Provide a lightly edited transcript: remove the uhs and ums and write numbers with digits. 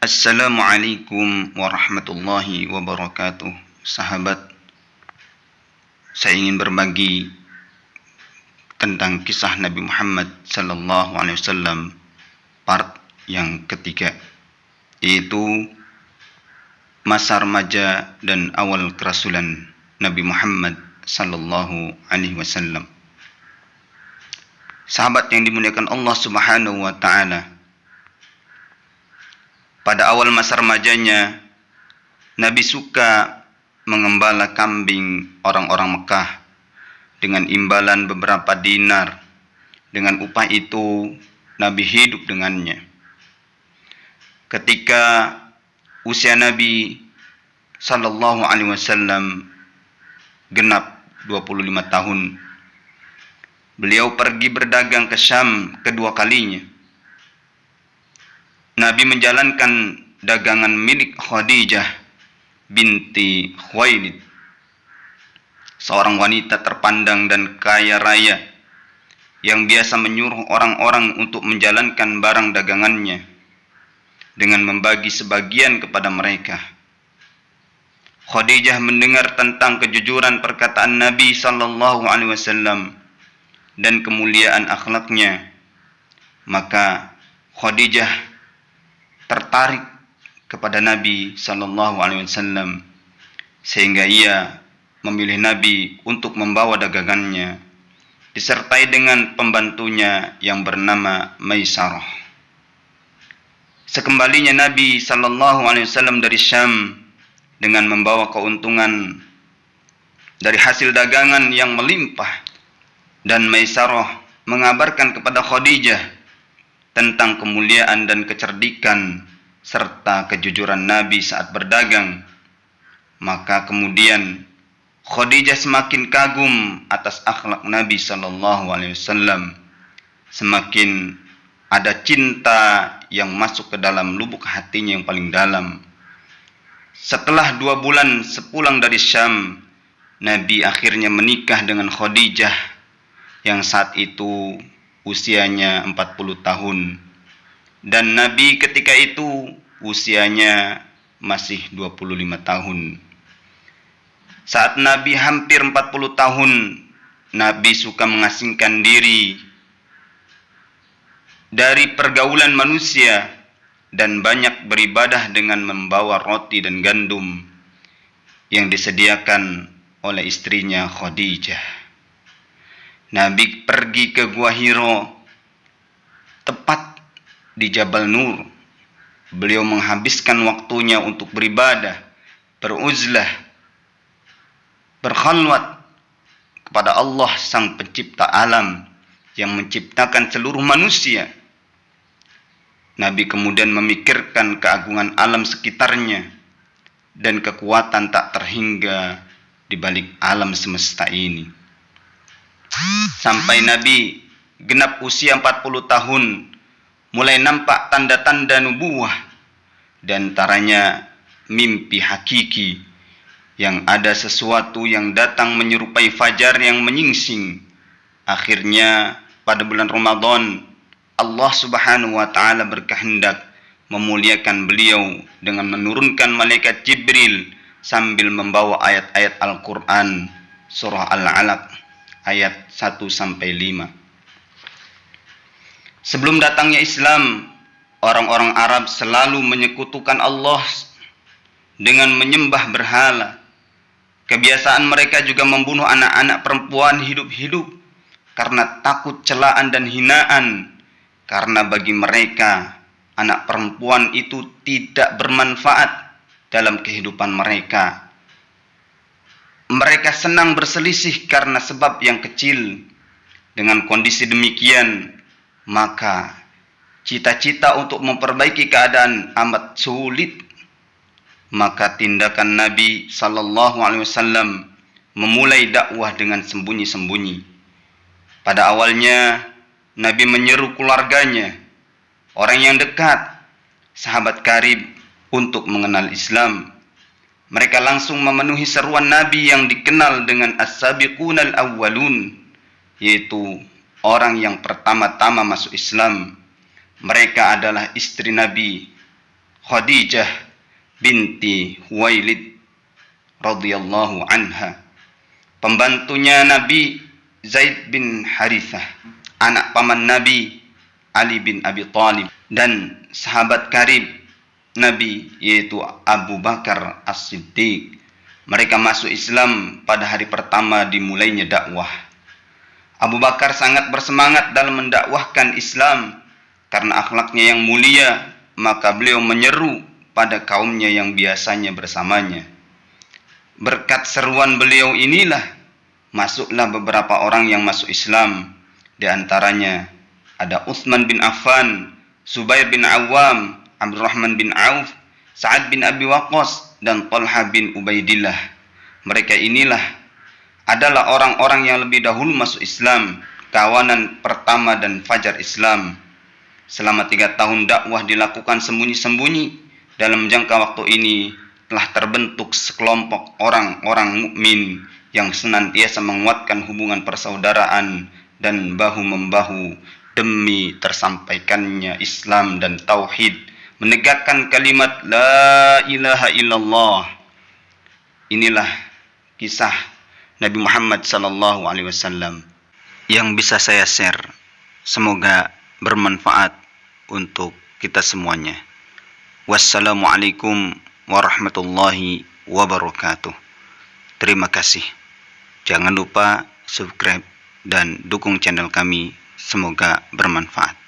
Assalamualaikum warahmatullahi wabarakatuh. Sahabat, saya ingin berbagi tentang kisah Nabi Muhammad sallallahu alaihi wasallam part yang ketiga, yaitu masa remaja dan awal kerasulan Nabi Muhammad sallallahu alaihi wasallam. Sahabat yang dimuliakan Allah Subhanahu wa taala, pada awal masa remajanya, Nabi suka mengembala kambing orang-orang Mekah dengan imbalan beberapa dinar. Dengan upah itu, Nabi hidup dengannya. Ketika usia Nabi sallallahu alaihi wasallam genap 25 tahun, beliau pergi berdagang ke Syam kedua kalinya. Nabi menjalankan dagangan milik Khadijah binti Khuwailid, seorang wanita terpandang dan kaya raya yang biasa menyuruh orang-orang untuk menjalankan barang dagangannya dengan membagi sebagian kepada mereka. Khadijah mendengar tentang kejujuran perkataan Nabi sallallahu alaihi wasallam dan kemuliaan akhlaknya, maka Khadijah tertarik kepada Nabi sallallahu alaihi wasallam sehingga ia memilih Nabi untuk membawa dagangannya disertai dengan pembantunya yang bernama Maisarah. Sekembalinya Nabi sallallahu alaihi wasallam dari Syam dengan membawa keuntungan dari hasil dagangan yang melimpah, dan Maisarah mengabarkan kepada Khadijah tentang kemuliaan dan kecerdikan serta kejujuran Nabi saat berdagang, maka kemudian Khadijah semakin kagum atas akhlak Nabi sallallahu alaihi wasallam. Semakin ada cinta yang masuk ke dalam lubuk hatinya yang paling dalam. Setelah 2 bulan sepulang dari Syam, Nabi akhirnya menikah dengan Khadijah yang saat itu usianya 40 tahun, dan Nabi ketika itu usianya masih 25 tahun. Saat Nabi hampir 40 tahun, Nabi suka mengasingkan diri dari pergaulan manusia dan banyak beribadah dengan membawa roti dan gandum yang disediakan oleh istrinya Khadijah. Nabi pergi ke Gua Hiro, tepat di Jabal Nur. Beliau menghabiskan waktunya untuk beribadah, beruzlah, berkhalwat kepada Allah Sang Pencipta alam yang menciptakan seluruh manusia. Nabi kemudian memikirkan keagungan alam sekitarnya dan kekuatan tak terhingga di balik alam semesta ini. Sampai Nabi genap usia 40 tahun, mulai nampak tanda-tanda nubuwah, di antaranya mimpi hakiki yang ada sesuatu yang datang menyerupai fajar yang menyingsing. Akhirnya pada bulan Ramadan, Allah Subhanahu wa taala berkehendak memuliakan beliau dengan menurunkan malaikat Jibril sambil membawa ayat-ayat Al-Qur'an surah Al-Alaq ayat 1-5. Sebelum datangnya Islam, orang-orang Arab selalu menyekutukan Allah dengan menyembah berhala. Kebiasaan mereka juga membunuh anak-anak perempuan hidup-hidup karena takut celaan dan hinaan, karena bagi mereka anak perempuan itu tidak bermanfaat dalam kehidupan mereka. Mereka senang berselisih karena sebab yang kecil. Dengan kondisi demikian, maka cita-cita untuk memperbaiki keadaan amat sulit. Maka tindakan Nabi sallallahu alaihi wasallam memulai dakwah dengan sembunyi-sembunyi. Pada awalnya, Nabi menyeru keluarganya, orang yang dekat, sahabat karib, untuk mengenal Islam. Mereka langsung memenuhi seruan Nabi yang dikenal dengan as-sabiqunal awwalun, yaitu orang yang pertama-tama masuk Islam. Mereka adalah istri Nabi, Khadijah binti Huwailid radhiyallahu anha, pembantunya Nabi Zaid bin Harithah, anak paman Nabi Ali bin Abi Thalib, dan sahabat karib Nabi yaitu Abu Bakar As-Siddiq. Mereka masuk Islam pada hari pertama dimulainya dakwah. Abu Bakar sangat bersemangat dalam mendakwahkan Islam karena akhlaknya yang mulia, maka beliau menyeru pada kaumnya yang biasanya bersamanya. Berkat seruan beliau inilah masuklah beberapa orang yang masuk Islam. Di antaranya ada Utsman bin Affan, Zubair bin Awam, Abdurrahman bin Auf, Sa'ad bin Abi Waqqas, dan Talha bin Ubaidillah. Mereka inilah adalah orang-orang yang lebih dahulu masuk Islam, kawanan pertama dan fajar Islam. Selama 3 tahun dakwah dilakukan sembunyi-sembunyi. Dalam jangka waktu ini telah terbentuk sekelompok orang-orang mukmin yang senantiasa menguatkan hubungan persaudaraan dan bahu-membahu demi tersampaikannya Islam dan tauhid, menegakkan kalimat la ilaha illallah. Inilah kisah Nabi Muhammad SAW yang bisa saya share. Semoga bermanfaat untuk kita semuanya. Wassalamualaikum warahmatullahi wabarakatuh. Terima kasih. Jangan lupa subscribe dan dukung channel kami. Semoga bermanfaat.